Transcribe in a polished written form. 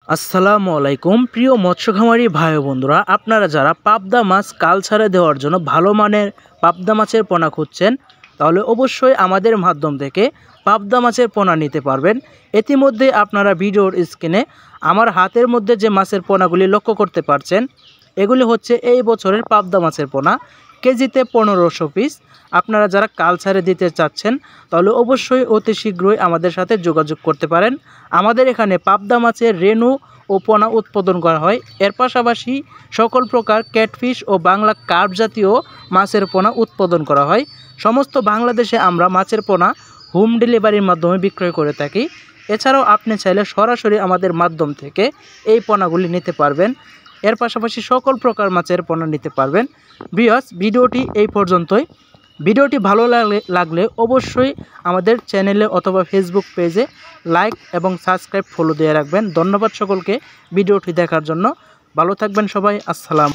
আসসালামু আলাইকুম প্রিয় মৎস্য খামারি ভাই ও বন্ধুরা, আপনারা যারা পাবদা মাছ কালচারে দেওয়ার জন্য ভালো মানের পাবদা মাছের পোনা খুঁজছেন, তাহলে অবশ্যই আমাদের মাধ্যম থেকে পাবদা মাছের পোনা নিতে পারবেন। ইতিমধ্যে আপনারা ভিডিওর স্ক্রিনে আমার হাতের মধ্যে যে মাছের পোনাগুলি লক্ষ্য করতে পারছেন, এগুলি হচ্ছে এই বছরের পাবদা মাছের পোনা, কেজিতে 1500 পিস। আপনারা যারা কালচারে দিতে চাচ্ছেন তাহলে অবশ্যই অতি শীঘ্রই আমাদের সাথে যোগাযোগ করতে পারেন। আমাদের এখানে পাবদা মাছের রেণু ও পোনা উৎপাদন করা হয়। এর পাশাপাশি সকল প্রকার ক্যাটফিশ ও বাংলা কার্প জাতীয় মাছের পোনা উৎপাদন করা হয়। সমস্ত বাংলাদেশে আমরা মাছের পোনা হোম ডেলিভারির মাধ্যমে বিক্রয় করে থাকি। এছাড়াও আপনি চাইলে সরাসরি আমাদের মাধ্যম থেকে এই পোনাগুলি নিতে পারবেন। এর পাশাপাশি সকল প্রকার মাছের পোনা নিতে পারবেন। ভিউয়ার্স, ভিডিওটি এই পর্যন্তই। ভিডিওটি ভালো লাগলে অবশ্যই আমাদের চ্যানেলে অথবা ফেসবুক পেজে লাইক এবং সাবস্ক্রাইব ফলো দিয়ে রাখবেন। ধন্যবাদ সকলকে ভিডিওটি দেখার জন্য। ভালো থাকবেন সবাই। আসসালাম।